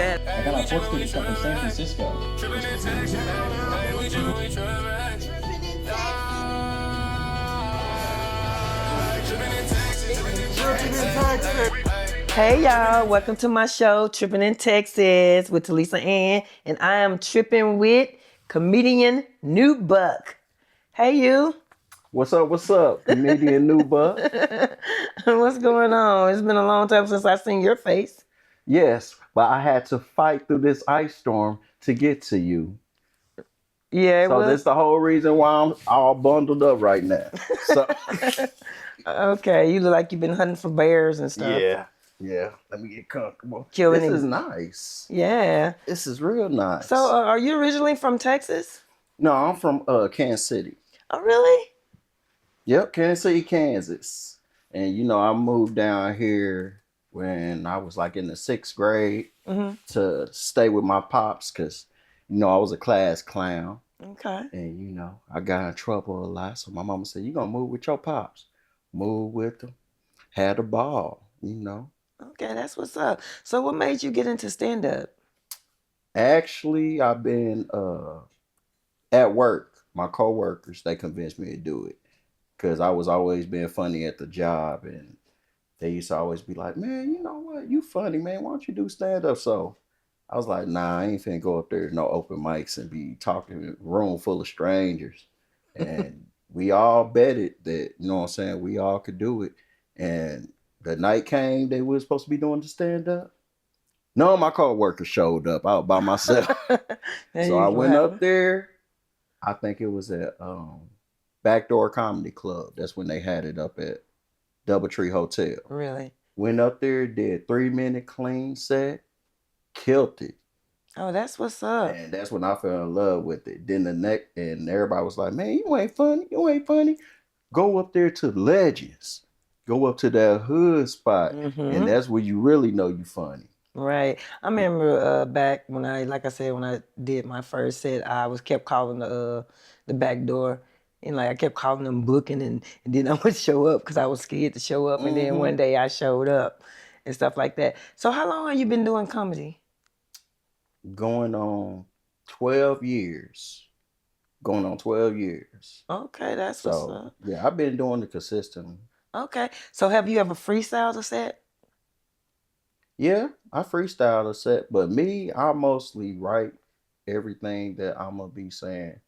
bad. I got a horse ticket stuff in San Francisco. Hey y'all, welcome to my show, Trippin in Texas with Talisa Ann, and I am tripping with Comedian NEWBUCK. Hey you. What's up? What's up? Comedian NEWBUCK. What's going on? It's been a long time since I've seen your face. Yes, but I had to fight through this ice storm to get to you. Yeah, So that's the whole reason why I'm all bundled up right now. So okay, you look like you've been hunting for bears and stuff. Yeah. Let me get comfortable. Killing This it. is nice. Yeah. This is real nice. So, are you originally from Texas? No, I'm from Kansas City. Oh, really? Yep, Kansas City, Kansas. And you know, I moved down here when I was like in the 6th grade to stay with my pops because, you know, I was a class clown. Okay. And, you know, I got in trouble a lot. So my mama said, you going to move with your pops. Move with them. Had a ball, you know. Okay, that's what's up. So what made you get into stand-up? Actually, I've been at work. My coworkers, they convinced me to do it. Because I was always being funny at the job. And they used to always be like, man, you know what? You funny, man. Why don't you do stand-up? So I was like, nah, I ain't finna go up there to no open mics and be talking in a room full of strangers. And we all betted that, you know what I'm saying, we all could do it. And the night came that we were supposed to be doing the stand-up. None of my coworkers showed up. I was by myself. So I went up there. I think it was at Backdoor Comedy Club. That's when they had it up at Doubletree Hotel. Really? Went up there, did 3-minute clean set, killed it. Oh, that's what's up. And that's when I fell in love with it. Then the next, and everybody was like, man, you ain't funny. You ain't funny. Go up there to Legends. Go up to that hood spot. And that's where you really know you funny. Right. I remember back when when I did my first set, I kept calling the back door. And like I kept calling them booking and then I would show up because I was scared to show up. And then one day I showed up and stuff like that. So how long have you been doing comedy? Going on 12 years. Going on 12 years. Okay, that's what's up. Yeah, I've been doing it consistently. Okay. So have you ever freestyled a set? Yeah, I freestyle a set. But me, I mostly write everything that I'm going to be saying.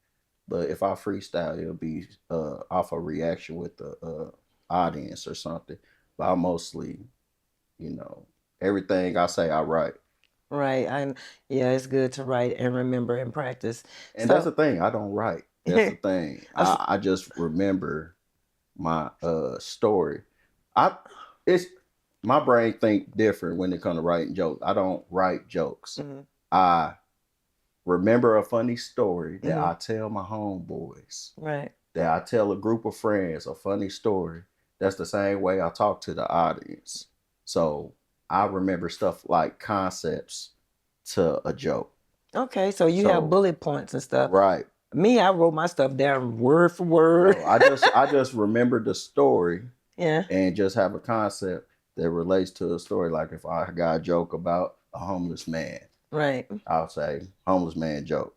But if I freestyle, it'll be off a reaction with the audience or something. But I mostly, you know, everything I say, I write. Right. Yeah, it's good to write and remember and practice. And that's the thing. I don't write. That's the thing. I just remember my story. My brain think different when it comes to writing jokes. I don't write jokes. I remember a funny story that I tell my homeboys. Right. That I tell a group of friends a funny story. That's the same way I talk to the audience. So I remember stuff like concepts to a joke. Okay, so you have bullet points and stuff. Right. Me, I wrote my stuff down word for word. So I just remember the story. Yeah. And just have a concept that relates to a story. Like if I got a joke about a homeless man. Right. I'll say homeless man joke.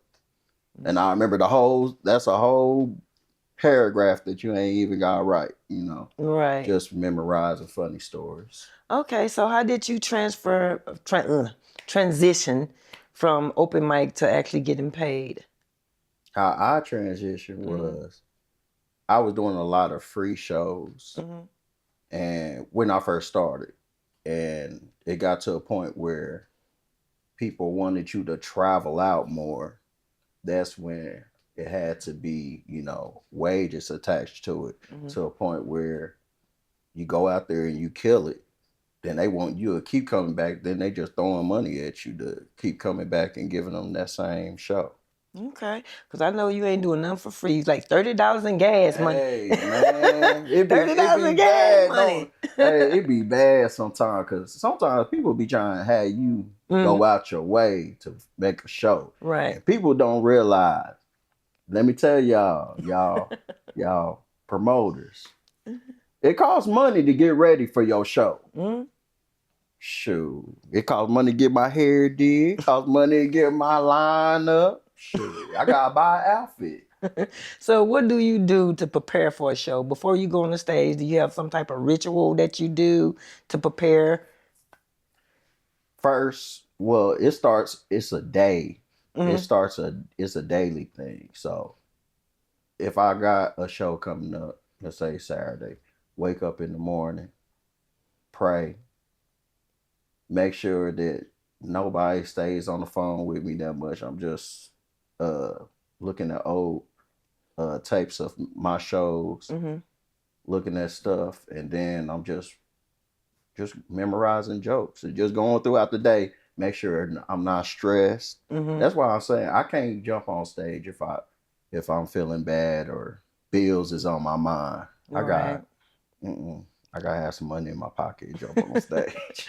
And I remember that's a whole paragraph that you ain't even got right, you know. Right. Just memorizing funny stories. Okay, so how did you transition from open mic to actually getting paid? How I transitioned was I was doing a lot of free shows and when I first started. And it got to a point where people wanted you to travel out more. That's when it had to be, you know, wages attached to it to a point where you go out there and you kill it. Then they want you to keep coming back. Then they just throwing money at you to keep coming back and giving them that same show. Okay, because I know you ain't doing nothing for free. It's like $30 in gas money. Hey, man. $30 in gas money. Hey, it be bad sometimes because sometimes people be trying to have you go out your way to make a show. Right. And people don't realize. Let me tell y'all promoters, it costs money to get ready for your show. Shoot, it costs money to get my hair did. It costs money to get my line up. Shoot, I gotta buy an outfit. So what do you do to prepare for a show? Before you go on the stage, do you have some type of ritual that you do to prepare? First, well, it starts. It's a day. It Mm-hmm. starts It's a daily thing. So if I got a show coming up, let's say Saturday, wake up in the morning, pray, make sure that nobody stays on the phone with me that much. I'm just uh looking at old tapes of my shows, Mm-hmm. looking at stuff, and then I'm just memorizing jokes and just going throughout the day, make sure I'm not stressed. Mm-hmm. That's why I'm saying I can't jump on stage if I'm feeling bad or bills is on my mind. I Right. got I gotta have some money in my pocket and jump on stage.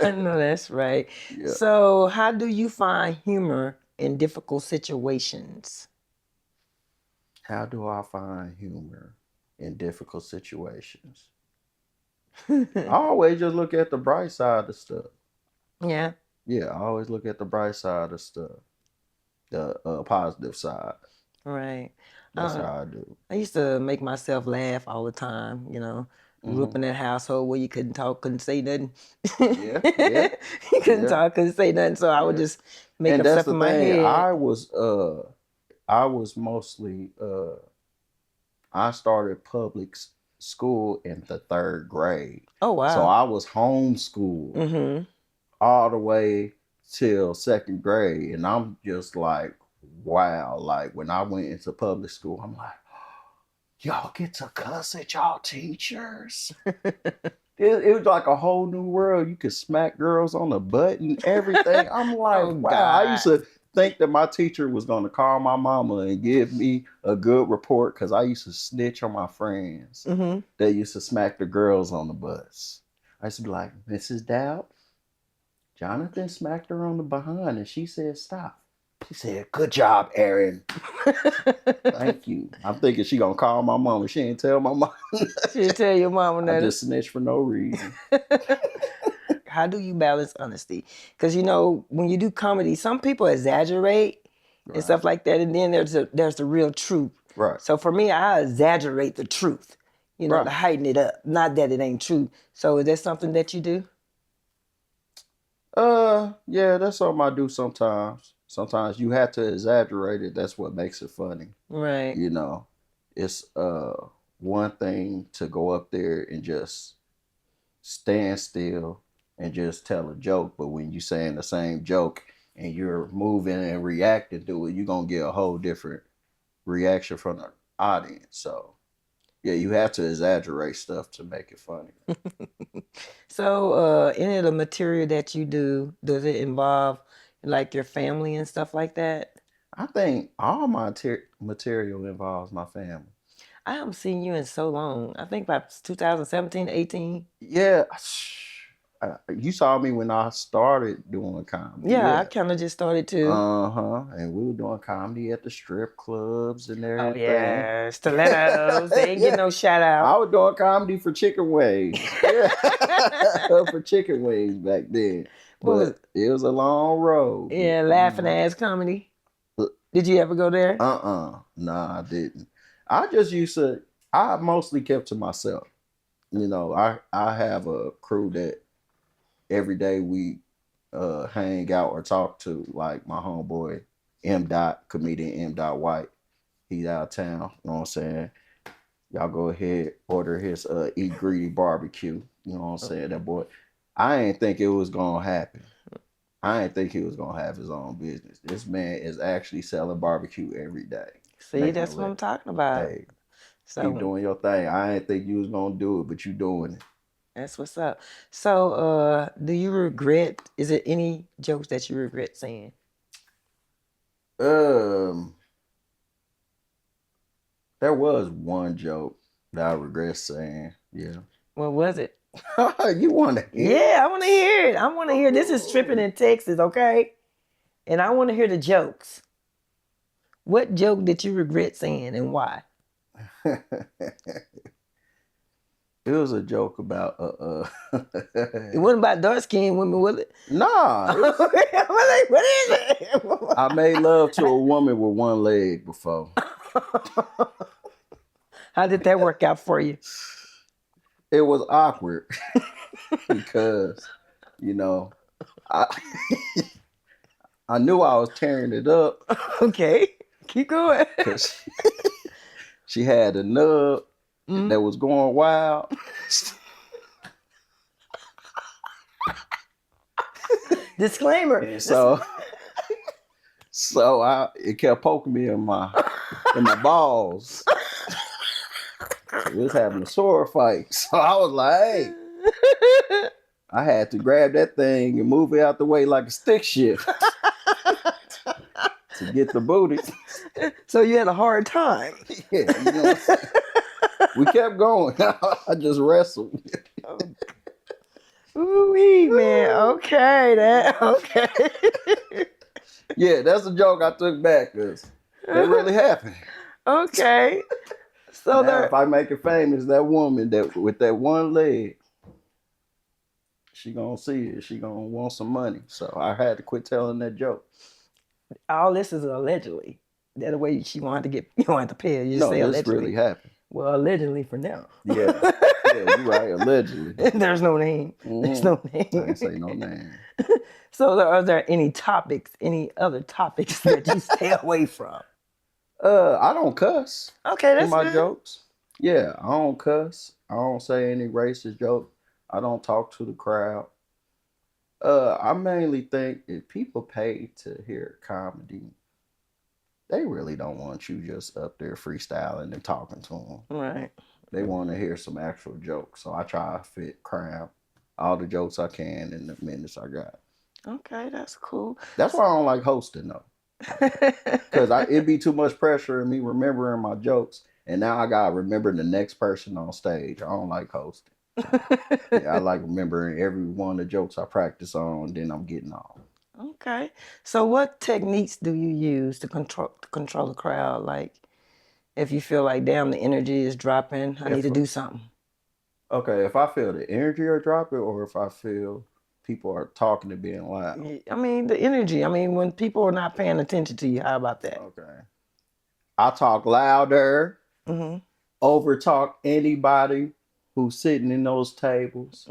No, that's right. Yeah. So how do you find humor in difficult situations? How do I find humor in difficult situations? I always just look at the bright side of stuff. Yeah. Yeah, I always look at the bright side of stuff, the positive side. Right. That's Uh, how I do. I used to make myself laugh all the time, you know. Grew up Hmm. in that household where you couldn't talk, couldn't say nothing. Yeah, yeah, You couldn't yeah, talk, couldn't say nothing. So I would yeah. just make And up that's stuff the in my thing. head. I was mostly I started school in the third grade. Oh So wow. I was homeschooled Mm-hmm. all the way till second grade. And I'm just like, wow. Like when I went into public school, I'm like, y'all get to cuss at y'all teachers. It was like a whole new world. You could smack girls on the butt and everything. I'm like, Oh wow. I used God. to think that my teacher was going to call my mama and give me a good report because I used to snitch on my friends Mm-hmm. that used to smack the girls on the bus. I used to be like, Mrs. Dowd, Jonathan smacked her on the behind and she said, stop. She said, good job, Aaron. Thank you. I'm thinking she going to call my mama. She ain't tell my mom. She'll tell your mama I that. just snitched for no reason. How do you balance honesty? Because you know, when you do comedy, some people exaggerate and Right. stuff like that, and then there's the real truth. Right. So for me, I exaggerate the truth, you know, Right. to heighten it up. Not that it ain't true. So is that something that you do? Yeah, that's something I do sometimes. Sometimes you have to exaggerate it. That's what makes it funny. Right. You know, it's one thing to go up there and just stand still and just tell a joke, but when you saying the same joke and you're moving and reacting to it, you're gonna get a whole different reaction from the audience. So yeah, you have to exaggerate stuff to make it funny. So any of the material that you do, does it involve like your family and stuff like that? I think all my material involves my family. I haven't seen you in so long. I think about 2017, 18. Yeah, you saw me when I started doing comedy. Yeah, I Yeah. kind of just started to. Uh-huh. And we were doing comedy at the strip clubs and Oh everything. yeah, stilettos. They ain't Yeah. get no shout out. I was doing comedy for chicken wings. Yeah. For chicken wings back then. What was But it was a long road. yeah, laughing ass comedy. Uh, Did you ever go there? Nah, I didn't. I just used to I mostly kept to myself. You know, I have a crew that every day we hang out or talk to, like my homeboy M. Dot, comedian M. Dot White. He's out of town. You know what I'm saying? Y'all go ahead, order his Eat Greedy barbecue. You know what I'm saying? That boy, I ain't think it was gonna happen. I ain't think he was gonna have his own business. This man is actually selling barbecue every day. See, Making that's a what I'm living. talking about. Hey, keep So doing your thing. I ain't think you was gonna do it, but you doing it. that's what's up. So do you regret, is it any jokes that you regret saying? Um, there was one joke that I regret saying. Yeah. What was it? You want to hear? Yeah, I want to hear it. I want to hear. This is Trippin in Texas, okay? And I want to hear the jokes. What joke did you regret saying and why? It was a joke about It wasn't about dark skinned women, was it? Nah. I'm like, what is it? I made love to a woman with one leg before. How did that work out for you? It was awkward because, you know, I I knew I was tearing it up Okay, keep going. because she had a nub that was going wild. Disclaimer. And so it kept poking me in my balls. We was having a sword fight. So I was like, hey, I had to grab that thing and move it out the way like a stick shift to get the booty. So you had a hard time. Yeah, you know what I'm saying? We kept going. I just wrestled. Ooh, man. Okay, okay. Yeah, that's a joke I took back because it really happened. Okay. So Now, if I make it famous, that woman that with that one leg, she gonna see it. She gonna want some money. So I had to quit telling that joke. all this is allegedly. That way she won't have to get, you don't have to pay her. You just No, say this allegedly. really happened. Well, allegedly for now. Yeah, yeah, you're right. Allegedly. There's no name. There's no name. I didn't say no name. So are there any other topics that you stay away from? I don't cuss Okay, in that's my good. jokes. Yeah, I don't cuss. I don't say any racist joke. I don't talk to the crowd. I mainly think if people pay to hear comedy, they really don't want you just up there freestyling and talking to them. Right. They want to hear some actual jokes. So I try to fit cram all the jokes I can in the minutes I got. Okay, that's cool. That's why I don't like hosting though. Because it'd be too much pressure in me remembering my jokes. And now I got to remember the next person on stage. I don't like hosting. Yeah, I like remembering every one of the jokes I practice on, then I'm getting off. Okay. So what techniques do you use to control the crowd? Like if you feel like, damn, the energy is dropping, I need to do something. Okay, if I feel the energy are dropping or if I feel people are talking and being loud. I mean, the energy. I mean, when people are not paying attention to you, how about that? Okay. I talk louder, over talk anybody who's sitting in those tables.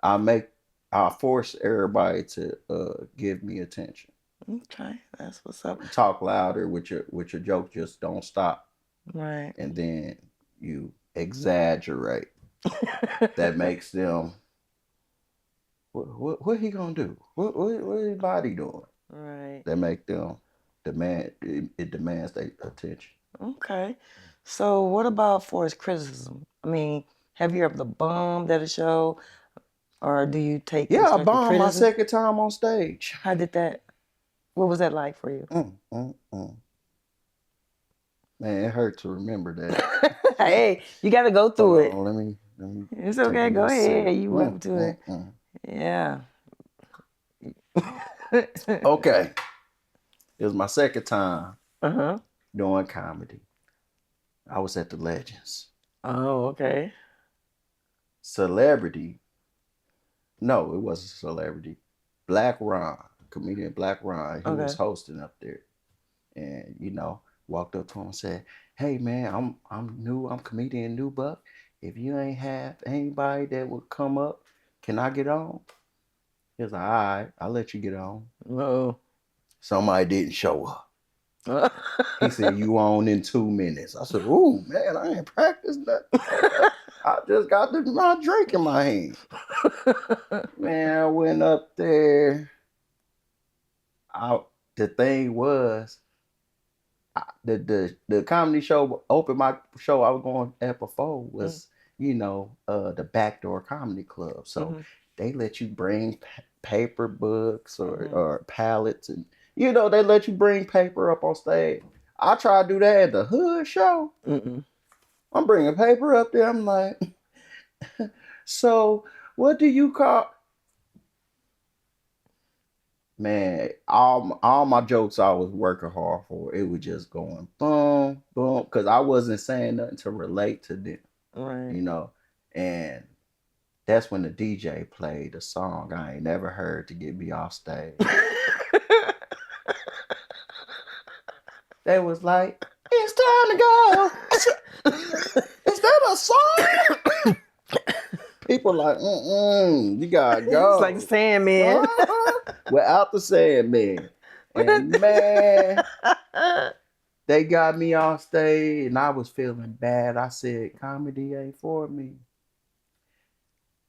I force everybody to give me attention. Okay, that's what's up. Talk louder with your joke, just don't stop. Right. And then you exaggerate. That makes them, what he gonna do? What his body doing? Right. That make them demand, it demands their attention. Okay. So what about for his criticism? I mean, have you ever bombed at a show? Or do you take Yeah, I constructive bombed my criticism? second time on stage. How did that, what was that like for you? Man, it hurt to remember that. Hey, you got to go through it. Let me It's take okay. a Go little ahead. sip. You went to it. Yeah. Okay. It was my second time Uh-huh. doing comedy. I was at the Legends. Oh, okay. Celebrity. No, it wasn't celebrity. Black Ron, comedian Black Ron. He was hosting up there. And, walked up to him and said, hey man, I'm new, I'm Comedian NEWBUCK. If you ain't have anybody that would come up, can I get on? He was like, all right, I'll let you get on. Oh. Somebody didn't show up. He said, you on in 2 minutes. I said, ooh, man, I ain't practiced nothing. I just got my drink in my hand. Man, I went up there. The thing was, the comedy show, open mic show I was going at before was, the Backdoor Comedy Club. So they let you bring paper books or pallets and, they let you bring paper up on stage. I tried to do that at the Hood show. I'm bringing paper up there. I'm like, so what do you call? Man, all my jokes I was working hard for, it was just going boom, boom, because I wasn't saying nothing to relate to them. Right. And that's when the DJ played a song I ain't never heard to get me off stage. They was like, "It's time to go." I said, "Is that a song?" People like, you gotta go. It's like Sandman. Without the Sandman. And man, they got me off stage and I was feeling bad. I said, comedy ain't for me.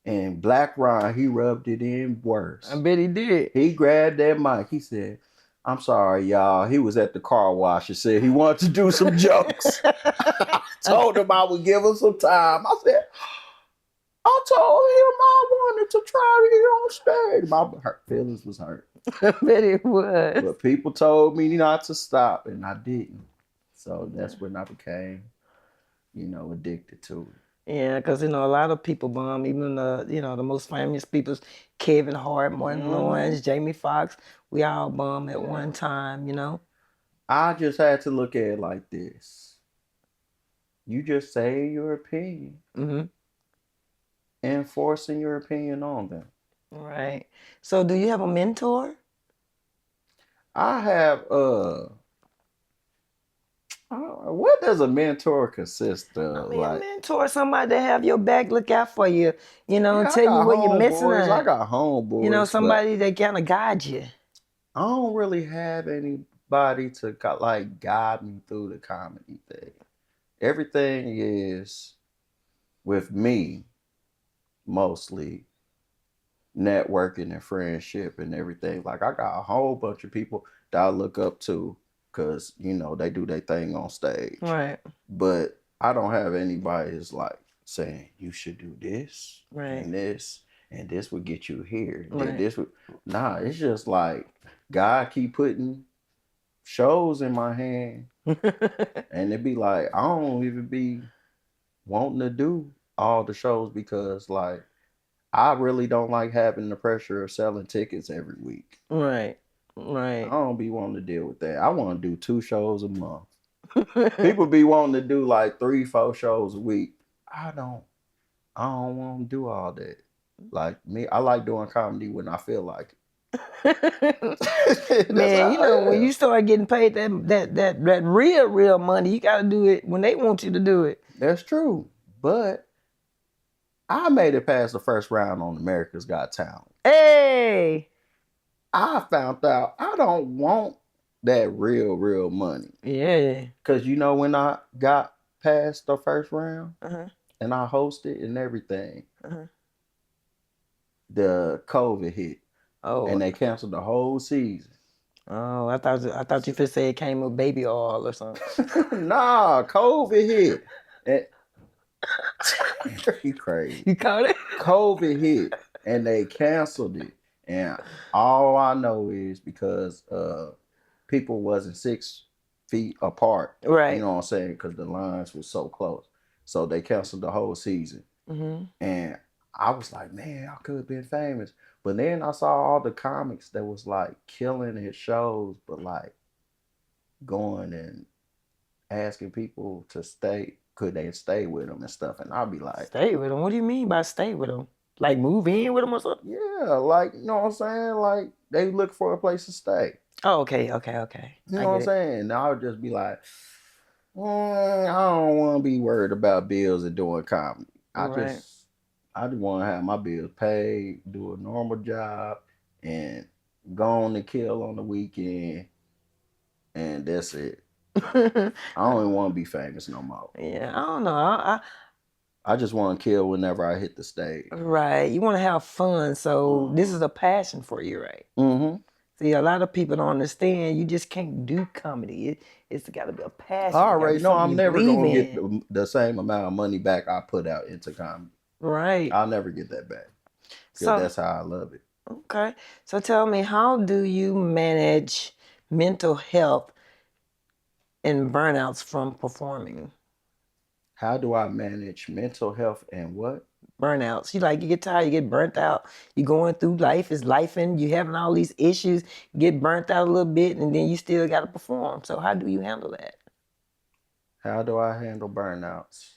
And Black Ron, he rubbed it in worse. I bet he did. He grabbed that mic. He said, "I'm sorry, y'all." He was at the car wash and said he wanted to do some jokes. I told him I would give him some time. I said, I told him I wanted to try to get on stage. My feelings was hurt. I bet it was. But people told me not to stop, and I didn't. So that's when I became, addicted to it. Yeah, because a lot of people bomb. Even the most famous people, Kevin Hart, Martin Lawrence, Jamie Foxx. We all bomb at one time. I just had to look at it like this. You just say your opinion. And forcing your opinion on them. Right. So do you have a mentor? I have what does a mentor consist of? A mentor, somebody that have your back, look out for you, tell you what you're missing. I got homeboys. Somebody that kind of guide you. I don't really have anybody to guide me through the comedy thing. Everything is with me, mostly networking and friendship and everything. Like I got a whole bunch of people that I look up to because they do their thing on stage. Right. But I don't have anybody that's like saying you should do this and this would get you here. Right. Nah, it's just like God keep putting shows in my hand and it be like I don't even be wanting to do all the shows because like I really don't like having the pressure of selling tickets every week. Right. I don't be wanting to deal with that. I want to do 2 shows a month. People be wanting to do like 3-4 shows a week. I don't want to do all that. Like me, I like doing comedy when I feel like it. Man, when you start getting paid that real money, you got to do it when they want you to do it. That's true. But I made it past the first round on America's Got Talent. Hey! I found out I don't want that real money. Yeah. Because when I got past the first round and I hosted and everything, the COVID hit. Oh. And they canceled the whole season. Oh, I thought you could say it came with baby oil or something. Nah, COVID hit. And you crazy. You caught it? COVID hit and they canceled it. And all I know is because people wasn't 6 feet apart. Right. You know what I'm saying? Because the lines were so close. So they canceled the whole season. And I was like, man, I could have been famous. But then I saw all the comics that was like killing his shows, but like going and asking people to stay. Could they stay with them and stuff? And I'll be like, stay with them? What do you mean by stay with them? Like move in with them or something? Yeah, like, you know what I'm saying? Like they look for a place to stay. Oh, okay. You know what I'm saying? And I would just be like, I don't want to be worried about bills and doing comedy. I just want to have my bills paid, do a normal job, and go on and kill on the weekend, and that's it. I don't even want to be famous no more. Yeah, I don't know. I just want to kill whenever I hit the stage. Right. You want to have fun, so this is a passion for you, right? See, a lot of people don't understand. You just can't do comedy. It's got to be a passion. I already know I'm never going to get the same amount of money back I put out into comedy. Right. I'll never get that back. So that's how I love it. Okay. So tell me, how do you manage mental health and burnouts from performing? How do I manage mental health and what? Burnouts. You get tired, you get burnt out. You're going through life, it's life, and you having all these issues, you get burnt out a little bit, and then you still got to perform. So how do you handle that? How do I handle burnouts?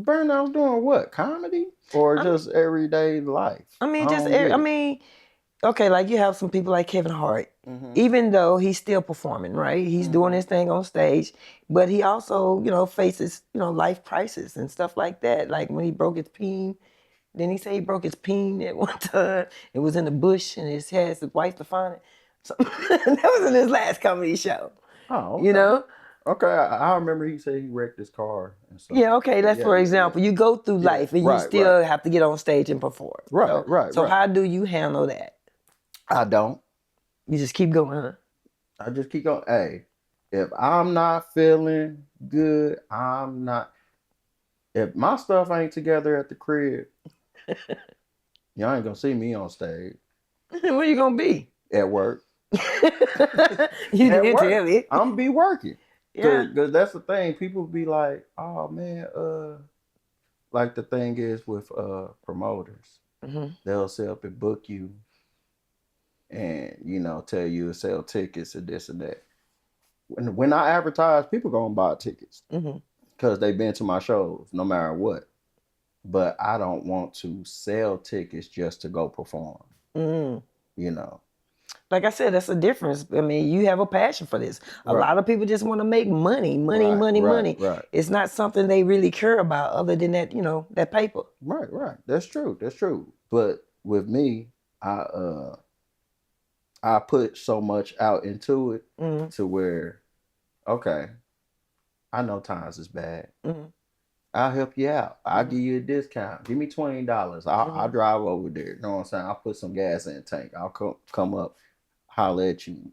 Burnouts doing what? Comedy or just everyday life? I mean, I just don't get I it. mean, okay, like you have some people like Kevin Hart. Mm-hmm. Even though he's still performing, right? He's doing his thing on stage, but he also, faces, life crisis and stuff like that. Like when he broke his peen, then he said he broke his peen at one time. It was in the bush and his had his wife to find it. So that was in his last comedy show. Oh, You okay. know? Okay, I remember he said he wrecked his car and stuff. Yeah, okay, that's Yeah, for yeah, yeah. example. You go through Yeah, life and you right, right. still have to get on stage and perform. Right, right, So right. how do you handle that? I don't. You just keep going, huh? I just keep going. Hey, if I'm not feeling good, I'm not. If my stuff ain't together at the crib, y'all ain't gonna see me on stage Where you gonna be? at work. You At didn't work, tell me. I'm be working. Yeah. Cause that's the thing. People be like, "Oh man, like the thing is with promoters, they'll set up and book you, and tell you to sell tickets and this and that. When I advertise, people gonna buy tickets because they've been to my shows no matter what. But I don't want to sell tickets just to go perform. You know, Like I said, that's a difference. I mean, you have a passion for this. A Right. lot of people just want to make money, Right, right, money. right. It's not something they really care about other than that, that paper. right, right. That's true. That's true. But with me, I put so much out into it to where, okay, I know times is bad. I'll help you out. I'll give you a discount. Give me $20. I'll drive over there. You know what I'm saying? I'll put some gas in the tank. I'll come up, holler at you.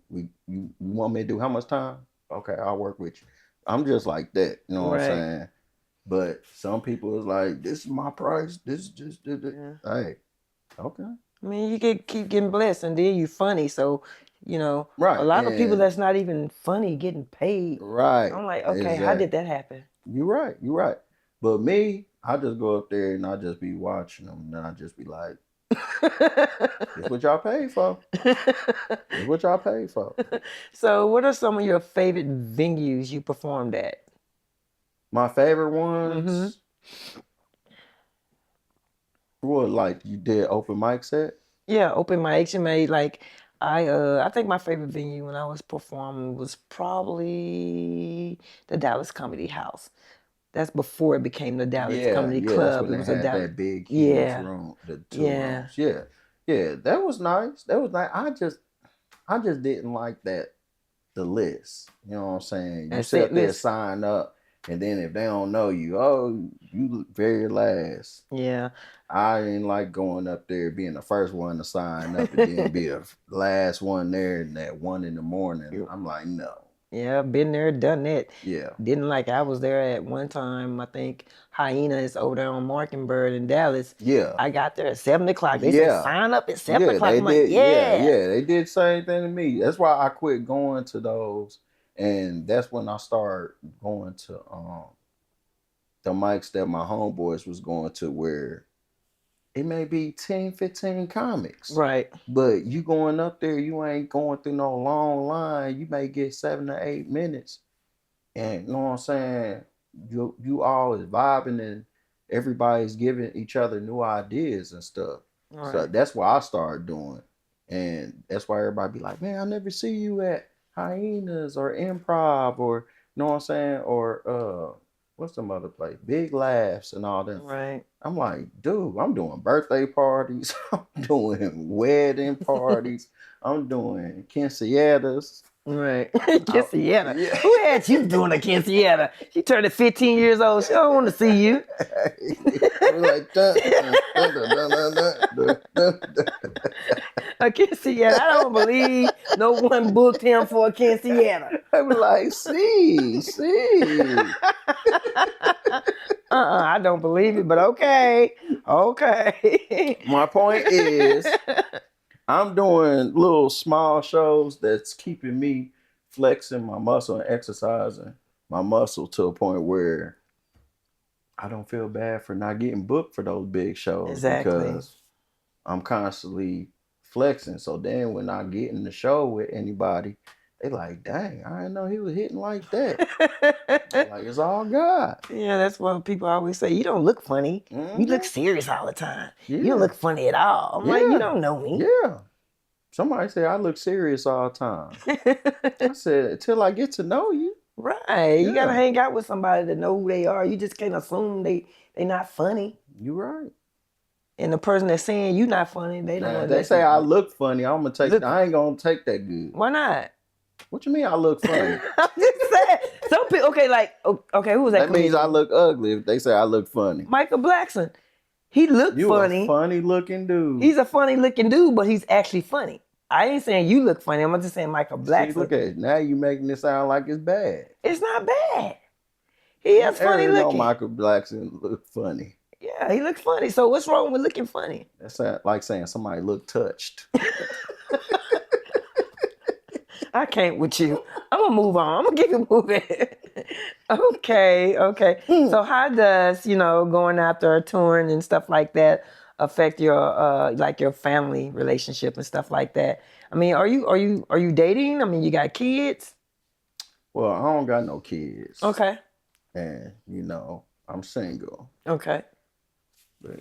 You want me to do how much time? Okay, I'll work with you. I'm just like that. You know what I'm Right. saying? But some people is like, this is my price. This is just hey, okay. I mean, you keep getting blessed, and then you funny. So, Right. a lot of people And that's not even funny getting paid. right. I'm like, okay, how Exactly. did that happen? You're right. You're right. But me, I just go up there and I just be watching them, and then I just be like, "It's what y'all paid for. It's what y'all paid for." So, what are some of your favorite venues you performed at? My favorite ones. What, like you did open mic set? Yeah, open mics. You made like I think my favorite venue when I was performing was probably the Dallas Comedy House. That's before it became the Dallas Yeah, Comedy yeah. That's Club. when It they was a had Dallas. that big, huge Yeah, room, the two yeah. rooms. Yeah, yeah. That was nice. That was nice. I just didn't like that the list. You know what I'm saying? You That sit set up there, list. sign up, and then if they don't know you, oh, you very last. Yeah. I didn't like going up there being the first one to sign up and then be the last one there and at 1 a.m. I'm like, no. Yeah, been there, done that. Yeah. Didn't like I was there at one time. I think Hyena is over there on Mockingbird in Dallas. Yeah. I got there at 7 o'clock. They said Yeah. sign up at 7 o'clock. They I'm like, did. Yeah, yeah. yeah. They did the same thing to me. That's why I quit going to those. And that's when I started going to the mics that my homeboys was going to, where it may be 10, 15 comics. Right. But you going up there, you ain't going through no long line. You may get 7 to 8 minutes. And you know what I'm saying? You all is vibing and everybody's giving each other new ideas and stuff. Right. So that's what I started doing. And that's why everybody be like, man, I never see you at Hyenas or Improv or, you know what I'm saying? Or what's some other place? Big Laughs and all that. Right. I'm like, dude, I'm doing birthday parties. I'm doing wedding parties. I'm doing quinceañeras. Right. Quinceañera. Yeah. Who had you doing a quinceañera? She turned 15 years old. She don't want to see you. Like A quinceañera. I don't believe no one booked him for a quinceañera. I'm like, see. I don't believe it, but okay. Okay. My point is, I'm doing little small shows that's keeping me flexing my muscle and exercising my muscle to a point where I don't feel bad for not getting booked for those big shows. Exactly. Because I'm constantly flexing. So then when I get in the show with anybody, They like, dang, I didn't know he was hitting like that. Like, it's all God. Yeah, that's what people always say. You don't look funny. You look serious all the time. You don't Yeah. look funny at all. I'm like, you don't know me. Yeah. Somebody said I look serious all the time. I said, till I get to know you. Right. You gotta Yeah. hang out with somebody to know who they are. You just can't assume they not funny. You right. And the person that's saying you not funny, they don't Now, know if they that say you I funny. look funny, I'm gonna take. I ain't gonna take that good. Why not? What you mean I look funny? I'm just saying. Some people, okay, like, okay, who was that? That means I comedian? look ugly if they say I look funny. Michael Blackson. He looked You funny. a funny looking dude. He's a funny looking dude, but he's actually funny. I ain't saying you look funny. I'm just saying Michael Blackson. See, look at it. Now you making it sound like it's bad. It's not bad. He is funny Everyone know looking. Michael Blackson look funny. Yeah, he looks funny. So what's wrong with looking funny? That's like saying somebody look touched. I can't with you. I'm gonna move on. I'm gonna keep it moving. Okay. So how does, going after a touring and stuff like that affect your like your family relationship and stuff like that? I mean, are you dating? I mean, you got kids? Well, I don't got no kids. Okay. And I'm single. Okay. But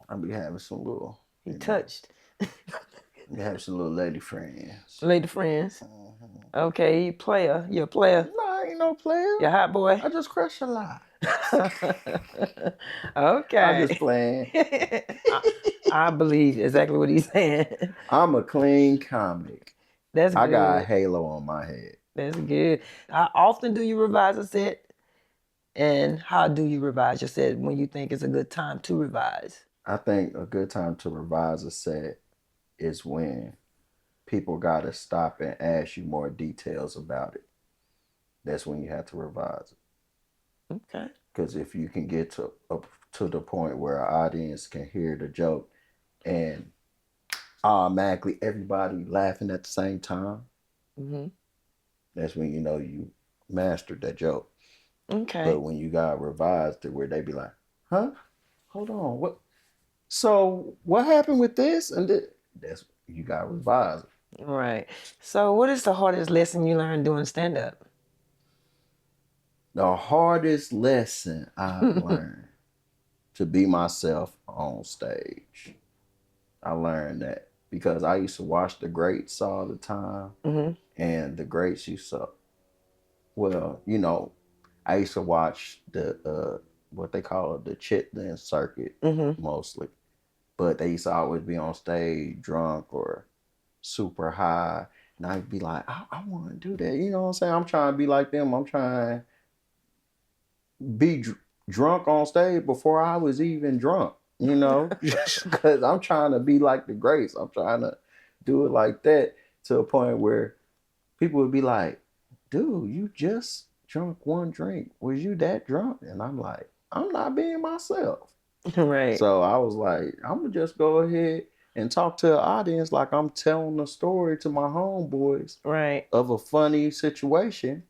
I be having some little He touched. be having some little lady friends. Lady friends. Okay, player. You're a player. No, I ain't no player. You're a hot boy. I just crush a lot. Okay. I'm just playing. I believe exactly what he's saying. I'm a clean comic. That's good. I got a halo on my head. That's good. How often do you revise a set? And how do you revise your set when you think it's a good time to revise? I think a good time to revise a set is when people got to stop and ask you more details about it. That's when you have to revise it. Okay. Because if you can get to the point where our audience can hear the joke and automatically everybody laughing at the same time, that's when you mastered that joke. Okay. But when you got revised to where they be like, huh? Hold on, what? So what happened with this? And that's you got revised. Right. So what is the hardest lesson you learned doing stand-up? The hardest lesson I've learned to be myself on stage. I learned that because I used to watch the greats all the time, and the greats used to, I used to watch the what they call the Chitlin circuit mostly, but they used to always be on stage drunk or super high, and I'd be like, I want to do that. You know what I'm saying? I'm trying to be like them. I'm trying to be drunk on stage before I was even drunk. Because I'm trying to be like the greats. I'm trying to do it like that to a point where people would be like, dude, you just drunk one drink. Was you that drunk? And I'm like, I'm not being myself. Right. So I was like, I'm going to just go ahead and talk to the audience like I'm telling a story to my homeboys of a funny situation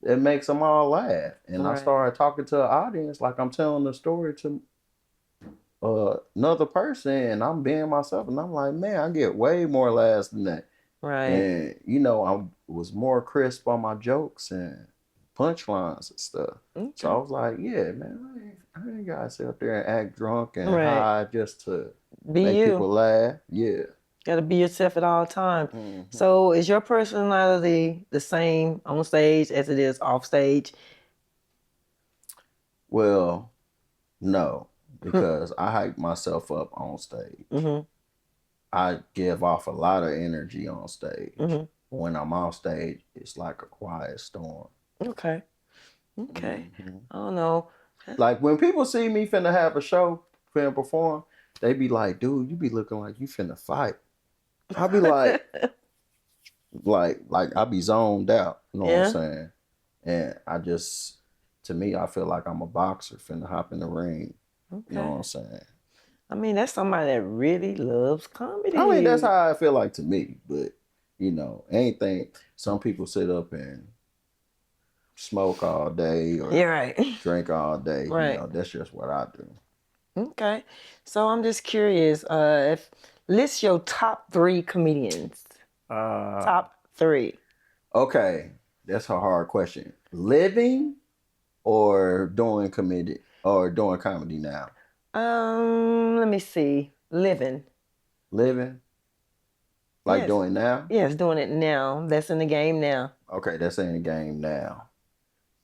that makes them all laugh. And I started talking to the audience like I'm telling a story to another person, and I'm being myself, and I'm like, man, I get way more laughs than that. Right. And I was more crisp on my jokes and punchlines and stuff. Okay. So I was like, yeah, man, I ain't gotta sit up there and act drunk and high just to make people laugh. Yeah. Gotta be yourself at all times. So is your personality the same on stage as it is off stage? Well, no. Because I hype myself up on stage. I give off a lot of energy on stage. When I'm off stage, it's like a quiet storm. Okay. I don't know. Like when people see me finna have a show, finna perform, they be like, dude, you be looking like you finna fight. I be like, I be zoned out. You know what I'm saying? And to me, I feel like I'm a boxer finna hop in the ring. Okay. You know what I'm saying? I mean, that's somebody that really loves comedy. I mean, that's how I feel like to me. But, anything, some people sit up and smoke all day or drink all day. That's just what I do. Okay. So I'm just curious, list your top 3 comedians. Top 3. Okay, that's a hard question. Living or doing comedy now? Let me see. Living. Living, like Yes. doing now? Yes, doing it now. That's in the game now. Okay, that's in the game now.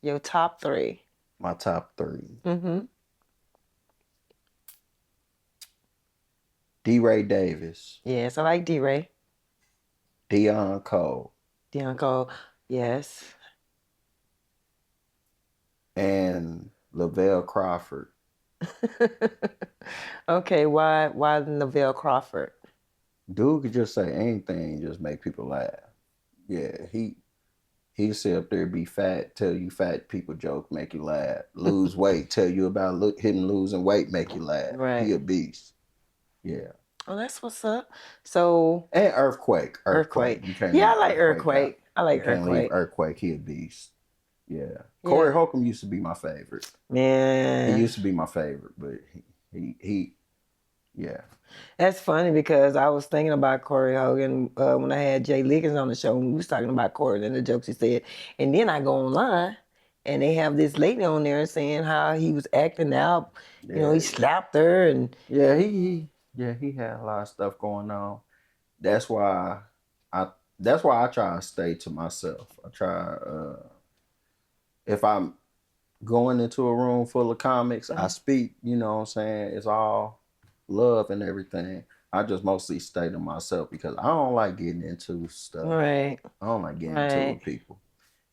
Your top three. My top three. Mm-hmm. D. Ray Davis, Yes, I like D-Ray. Dion Cole, Dion Cole. Yes. and Lavelle Crawford. Okay, why Lavelle Crawford? Dude could just say anything, just make people laugh. Yeah, he sit up there, be fat, tell you fat people joke, make you laugh. Lose weight, tell you about losing weight, make you laugh. Right. He a beast. Yeah. Oh, that's what's up. So And Earthquake. Earthquake. You can't Yeah, leave I like Earthquake. I like You can't leave Earthquake. Earthquake. He a beast. Yeah. Corey Holcomb used to be my favorite. Man. He used to be my favorite, but he yeah. That's funny because I was thinking about Corey Hogan when I had Jay Liggins on the show and we was talking about Corey and the jokes he said. And then I go online and they have this lady on there saying how he was acting out. Yeah. You know, he slapped her and Yeah, he had a lot of stuff going on. That's why I try to stay to myself. I try if I'm going into a room full of comics, I speak, you know what I'm saying? It's all love and everything. I just mostly stay to myself because I don't like getting into stuff. right. I don't like getting into it with people.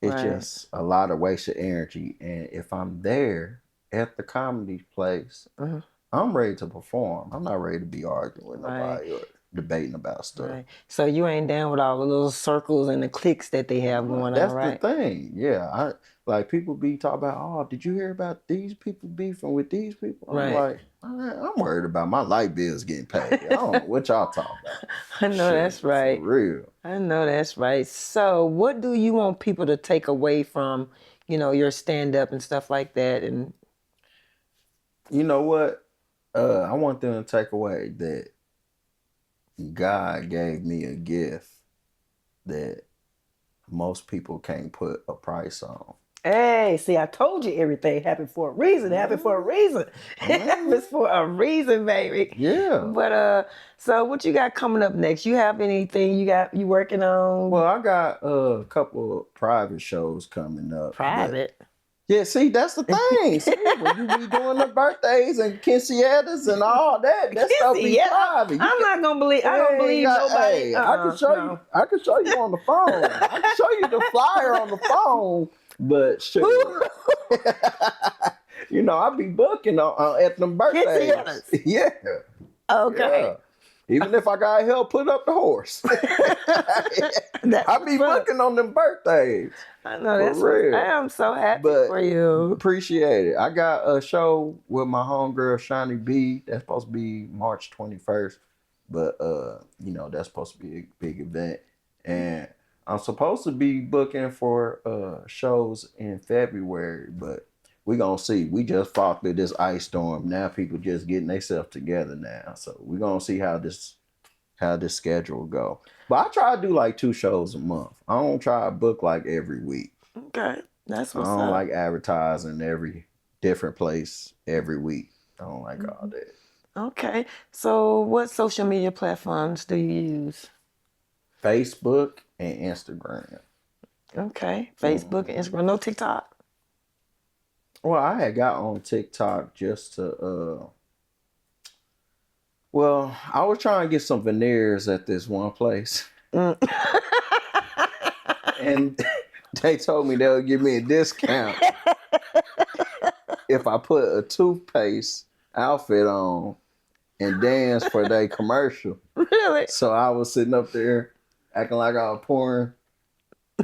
It's Right. just a lot of wasted energy. And if I'm there at the comedy place, I'm ready to perform. I'm not ready to be arguing with nobody or debating about stuff. Right. So you ain't down with all the little circles and the cliques that they have going on, right? That's the thing. Yeah. I like people be talking about, oh, did you hear about these people beefing with these people? I'm Right. like, I'm worried about my light bills getting paid. I don't know what y'all talking about. I know that's right. For real. I know that's right. So what do you want people to take away from, you know, your stand-up and stuff like that? And You know what? I want them to take away that God gave me a gift that most people can't put a price on. hey, see, I told you everything happened for a reason. It happened for a reason. It happens for a reason, baby. Yeah. But so what you got coming up next? You have anything you working on? Well, I got a couple of private shows coming up. Private. Yeah, see, that's the thing. See, when you be doing the birthdays and quinceañeras and all that stuff be private. I'm not gonna believe. I don't believe nobody. Hey, I can show you. I can show you on the phone. I can show you the flyer on the phone. But sure, you know, I be booking at them birthdays. Quinceañeras. Yeah. Okay. Yeah. Even if I got help put up the horse. I be booking on them birthdays. I know that's real. I am so happy But for you. Appreciate it. I got a show with my homegirl Shani B. That's supposed to be March 21st. But you know, that's supposed to be a big event. And I'm supposed to be booking for shows in February, but we gonna see. We just fought through this ice storm. Now people just getting themselves together now. So we gonna see how this schedule go. But I try to do like 2 shows a month. I don't try to book like every week. Okay. That's what's I don't up. like advertising every different place every week. I don't like all that. Okay. So what social media platforms do you use? Facebook and Instagram. Okay. Facebook and Instagram. No TikTok? Well, I had got on TikTok just to well, I was trying to get some veneers at this one place. And they told me they'll give me a discount if I put a toothpaste outfit on and dance for their commercial. Really? So I was sitting up there acting like I was pouring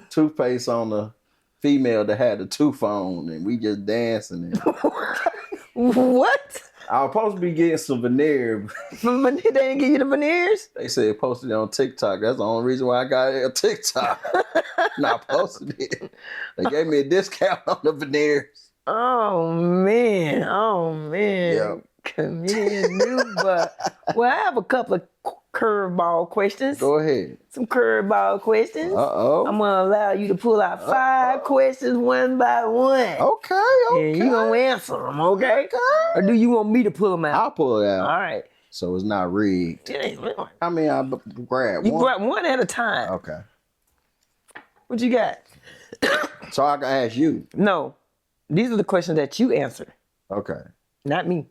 toothpaste on the female that had a tooth on, and we just dancing. And What? I was supposed to be getting some veneer. They didn't give you the veneers? They said posted it on TikTok. That's the only reason why I got it on TikTok. Not posted it. They gave me a discount on the veneers. Oh man. Yep. Comedian NEWBUCK. Well, I have a couple of curveball questions. Go ahead. Some curveball questions. Uh-oh. I'm gonna allow you to pull out 5 questions one by one. Okay. And you gonna answer them, okay? Or do you want me to pull them out? I'll pull it out. All right. So it's not rigged. You I mean, I grab one. grab one at a time. Okay. What you got? So I can ask you. No. These are the questions that you answer, Okay. not me.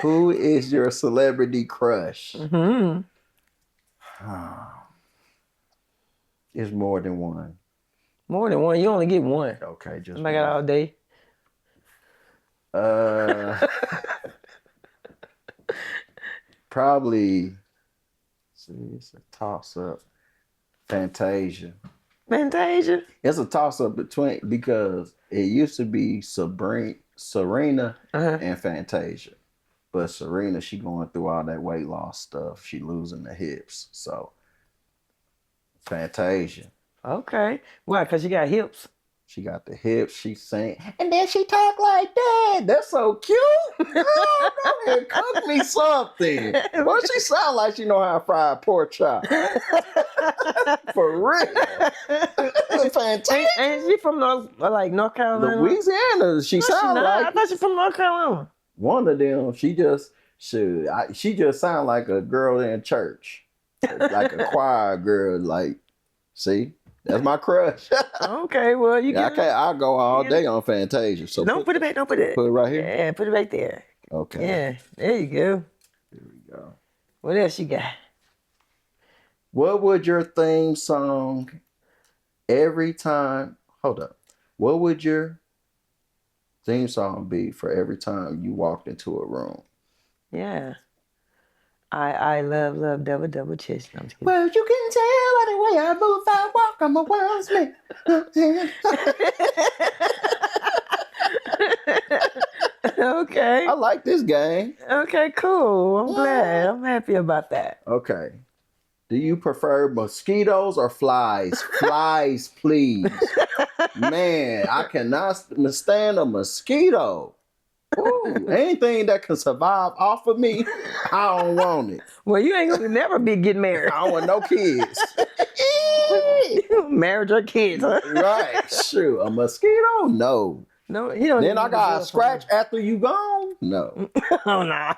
Who is your celebrity crush? Mm-hmm. It's more than one. More than one. You only get one. Okay, just I got all day. Probably. See, it's a toss up. Fantasia. Fantasia. It's a toss up between because it used to be Serena and Fantasia, but Serena, she going through all that weight loss stuff. She losing the hips, so Fantasia. Okay. Why? Because you got hips. She got the hips. She sing, and then she talk like that. That's so cute. Girl, go ahead, cook me something. Well, she sound like she know how to fry a pork chop. For real. Fantastic. Ain't she from North Carolina? Louisiana. She sound I like thought she from North Carolina. one of them. She just sound like a girl in church, like a choir girl. Like, see. That's my crush. Okay, well, you I can't. I'll go all day on Fantasia. So don't put it back. Don't put it. Put it right here. Yeah, put it back there. Okay. Yeah, there you go. Here we go. What else you got? What would your theme song every time? Hold up. What would your theme song be for every time you walked into a room? Yeah. I love double chest. No, I'm just kidding. Well, you can tell by the way I move, I walk, I'm a wordsmith. Okay. I like this game. Okay, cool. I'm glad. I'm happy about that. Okay. Do you prefer mosquitoes or flies? Flies, please. Man, I cannot stand a mosquito. Ooh, anything that can survive off of me, I don't want it. Well, you ain't gonna never be getting married. I don't want no kids. Marriage or kids, huh? Right, sure. A mosquito? No. No, you don't. Then I got a scratch after you gone? No. Oh no.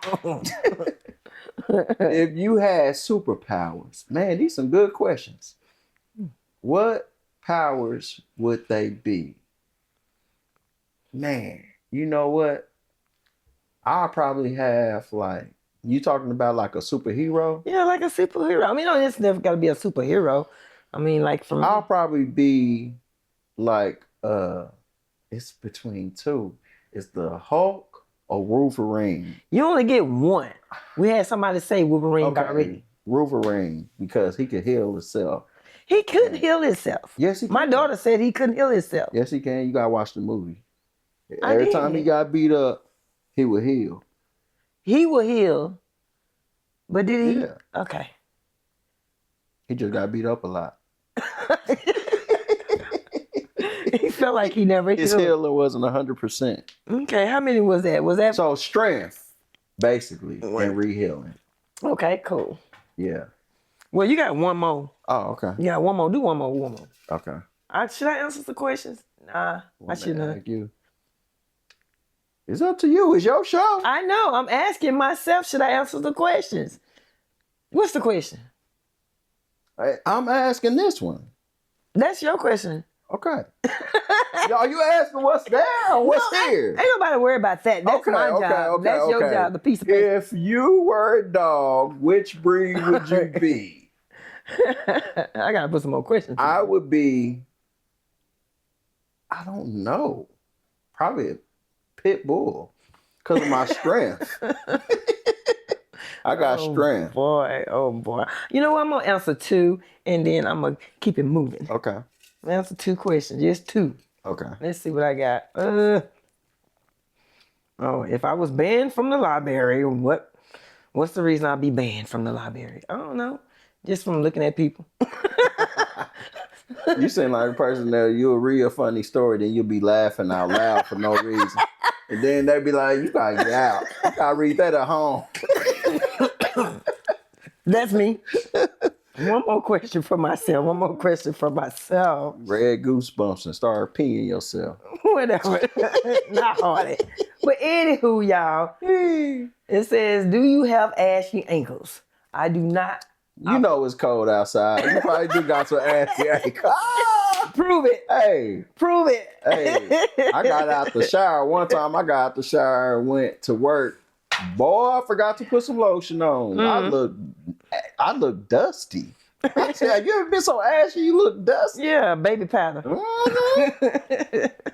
If you had superpowers, man, these some good questions. What powers would they be? Man, you know what? I'll probably have like, you talking about like a superhero? Yeah, like a superhero. I mean, it's never got to be a superhero. I mean, like from. I'll probably be like, it's between two. It's the Hulk or Wolverine. You only get one. We had somebody say Wolverine already. Wolverine, because he could heal himself. He couldn't heal himself. Yes, he can. My daughter said he couldn't heal himself. Yes, he can. You gotta watch the movie. I Every did. time he got beat up, he would heal. He will heal, but did he? Yeah. Okay. He just got beat up a lot. He felt like he never His healed. healing wasn't 100%. Okay, how many was that? Was that So strength, basically, and re-healing. okay? Cool. Yeah. Well, you got one more. Oh, okay. You got one more. Do one more. Okay. Should I answer the questions? Nah, I shouldn't. Thank you. It's up to you. It's your show. I know. I'm asking myself. Should I answer the questions? What's the question? I'm asking this one. That's your question. Okay. Y'all, you asking what's there or what's here? Ain't nobody worry about that. That's my job. That's your job. The piece of paper. If you were a dog, which breed would you be? I gotta put some more questions. I would be, I don't know, probably a pit bull because of my strength. I got strength. Oh boy. You know what? I'm gonna answer 2 and then I'm gonna keep it moving. Okay. Answer 2 questions, just 2. Okay. Let's see what I got. If I was banned from the library, what's the reason I'd be banned from the library? I don't know. Just from looking at people. You seem like a person that you'll read a funny story, then you'll be laughing out loud for no reason. And then they'll be like, you gotta get out. You gotta read that at home. That's me. One more question for myself. Red goosebumps and start peeing yourself. Whatever. Not hardy. But anywho, y'all, it says, do you have ashy ankles? I do not. You know it's cold outside. You probably do got some ashy ankles. Prove it. Hey, Prove it. hey, I got out the shower. One time I got out the shower and went to work. Boy, I forgot to put some lotion on. I look dusty. I said, you ever been so ashy you look dusty? Yeah, baby powder.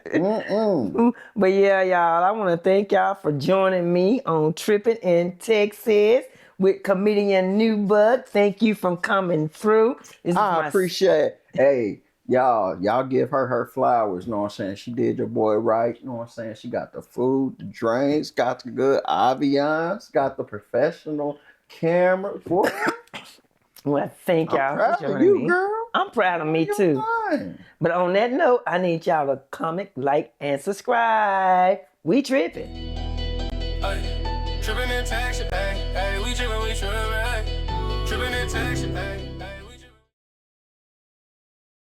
Mm-mm. But yeah, y'all, I want to thank y'all for joining me on Trippin in Texas with Comedian NEWBUCK. Thank you for coming through. I appreciate it. Hey, y'all give her flowers, you know what I'm saying? She did your boy right, you know what I'm saying? She got the food, the drinks, got the good ambiance, got the professional camera. Boy, Well, thank y'all I'm proud for of joining you, me. girl. I'm proud of me You're too. fine. But on that note, I need y'all to comment, like, and subscribe. We tripping. Trippin' in Texas, hey, we trippin', Trippin' in Texas, hey.